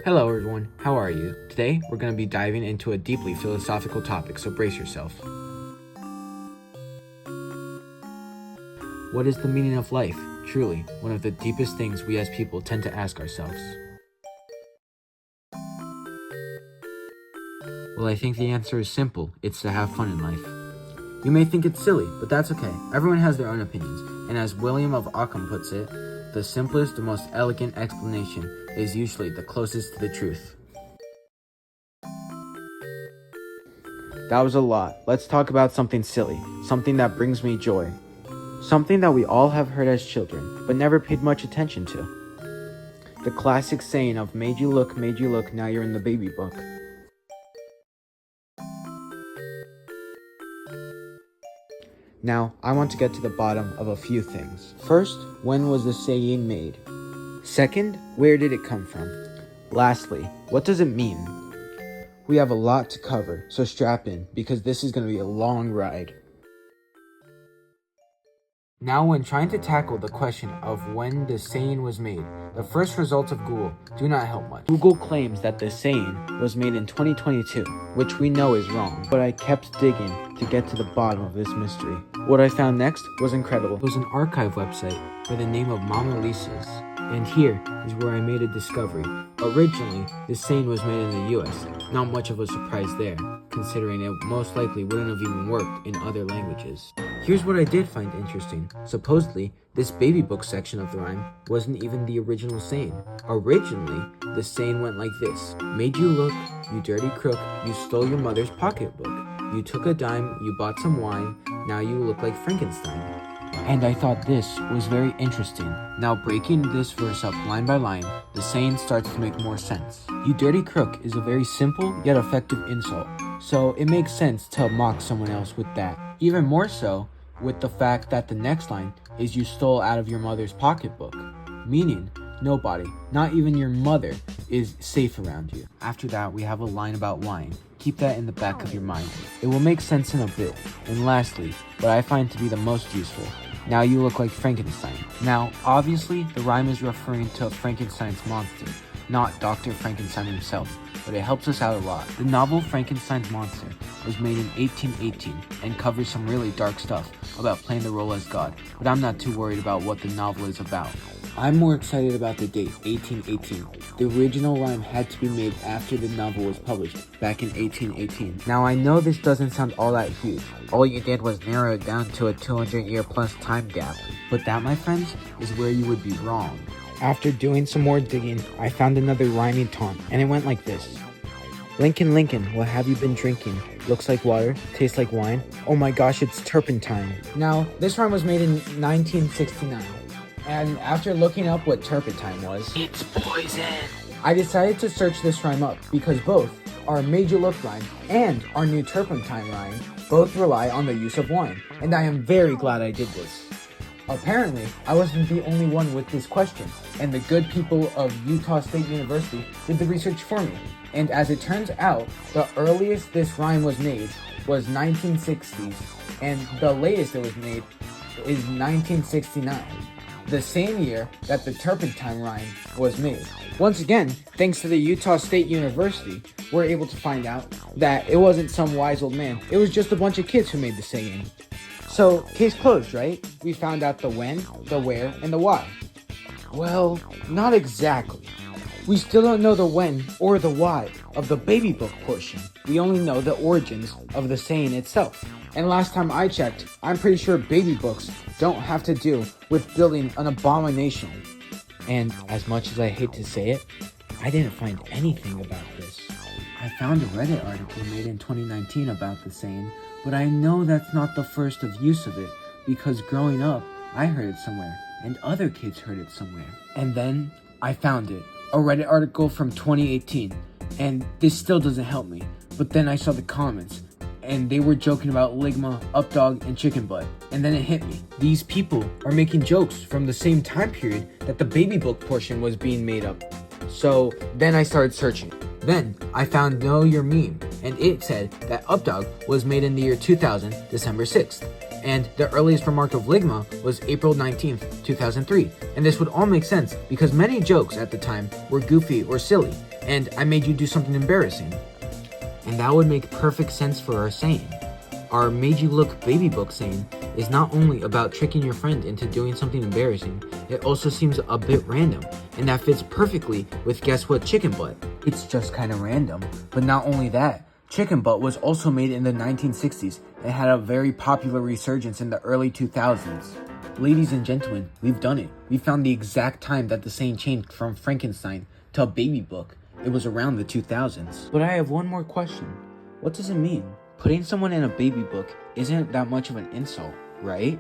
Hello everyone, how are you? Today we're going to be diving into a deeply philosophical topic, so brace yourself. What is the meaning of life? Truly, one of the deepest things we as people tend to ask ourselves. Well, I think the answer is simple. It's to have fun in life. You may think it's silly, but that's okay. Everyone has their own opinions, and as William of Ockham puts it, the simplest and most elegant explanation is usually the closest to the truth. That was a lot. Let's talk about something silly, something that brings me joy. Something that we all have heard as children, but never paid much attention to. The classic saying of made you look, now you're in the baby book. Now, I want to get to the bottom of a few things. First, when was the saying made? Second, where did it come from? Lastly, what does it mean? We have a lot to cover, so strap in, because this is going to be a long ride. Now, when trying to tackle the question of when the saying was made, the first results of Google do not help much. Google claims that the saying was made in 2022, which we know is wrong, but I kept digging to get to the bottom of this mystery. What I found next was incredible. It was an archive website by the name of Mona Lisa's, and here is where I made a discovery. Originally, this saying was made in the US, not much of a surprise there, considering it most likely wouldn't have even worked in other languages. Here's what I did find interesting. Supposedly, this baby book section of the rhyme wasn't even the original saying. Originally, the saying went like this: made you look, you dirty crook, you stole your mother's pocketbook. You took a dime, you bought some wine, now you look like Frankenstein. And I thought this was very interesting. Now breaking this verse up line by line, the saying starts to make more sense. You dirty crook is a very simple yet effective insult, so it makes sense to mock someone else with that. Even more so with the fact that the next line is you stole out of your mother's pocketbook, meaning nobody, not even your mother, is safe around you. After that, we have a line about wine. Keep that in the back of your mind. It will make sense in a bit. And lastly, what I find to be the most useful: now you look like Frankenstein. Now, obviously, the rhyme is referring to Frankenstein's monster, not Dr. Frankenstein himself, but it helps us out a lot. The novel Frankenstein's Monster was made in 1818 and covers some really dark stuff about playing the role as God, but I'm not too worried about what the novel is about. I'm more excited about the date, 1818. The original rhyme had to be made after the novel was published, back in 1818. Now I know this doesn't sound all that huge. All you did was narrow it down to a 200-year plus time gap. But that, my friends, is where you would be wrong. After doing some more digging, I found another rhyming taunt, and it went like this. Lincoln, Lincoln, what have you been drinking? Looks like water, tastes like wine. Oh my gosh, it's turpentine. Now, this rhyme was made in 1969. And after looking up what turpentine was, it's poison, I decided to search this rhyme up because both our Made You Look rhyme and our new turpentine rhyme both rely on the use of wine, and I am very glad I did this. Apparently, I wasn't the only one with this question, and the good people of Utah State University did the research for me. And as it turns out, the earliest this rhyme was made was 1960s, and the latest it was made is 1969. The same year that the turpentine rhyme was made. Once again, thanks to the Utah State University, we're able to find out that it wasn't some wise old man. It was just a bunch of kids who made the saying. So, case closed, right? We found out the when, the where, and the why. Well, not exactly. We still don't know the when or the why of the baby book portion. We only know the origins of the saying itself. And last time I checked, I'm pretty sure baby books don't have to do with building an abomination. And as much as I hate to say it, I didn't find anything about this. I found a Reddit article made in 2019 about the saying, but I know that's not the first of use of it, because growing up, I heard it somewhere, and other kids heard it somewhere. And then I found it, a Reddit article from 2018, and this still doesn't help me. But then I saw the comments, and they were joking about ligma, updog, and chicken butt. And then it hit me. These people are making jokes from the same time period that the baby book portion was being made up. So then I started searching. Then I found Know Your Meme, and it said that updog was made in the year 2000, December 6th. And the earliest remark of ligma was April 19th, 2003. And this would all make sense because many jokes at the time were goofy or silly. and I made you do something embarrassing. And that would make perfect sense for our saying. Our made you look baby book saying is not only about tricking your friend into doing something embarrassing, it also seems a bit random, and that fits perfectly with guess what chicken butt. It's just kinda random, but not only that, chicken butt was also made in the 1960s and had a very popular resurgence in the early 2000s. Ladies and gentlemen, we've done it. We found the exact time that the saying changed from Frankenstein to a baby book. It was around the 2000s. But I have one more question. What does it mean? Putting someone in a baby book isn't that much of an insult, right?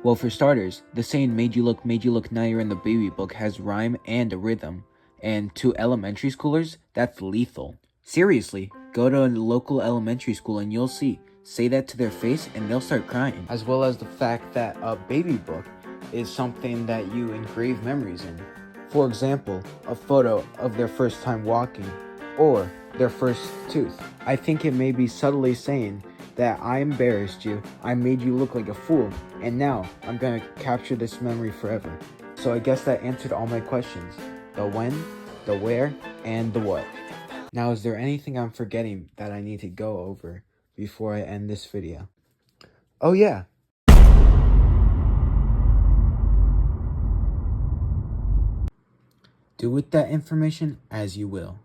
Well, for starters, the saying made you look, now you're in the baby book has rhyme and a rhythm. And to elementary schoolers, that's lethal. Seriously, go to a local elementary school and you'll see. Say that to their face and they'll start crying. As well as the fact that a baby book is something that you engrave memories in. For example, a photo of their first time walking or their first tooth. I think it may be subtly saying that I embarrassed you, I made you look like a fool, and now I'm gonna capture this memory forever. So I guess that answered all my questions. The when, the where, and the what. Now, is there anything I'm forgetting that I need to go over before I end this video? Oh yeah. Do with that information as you will.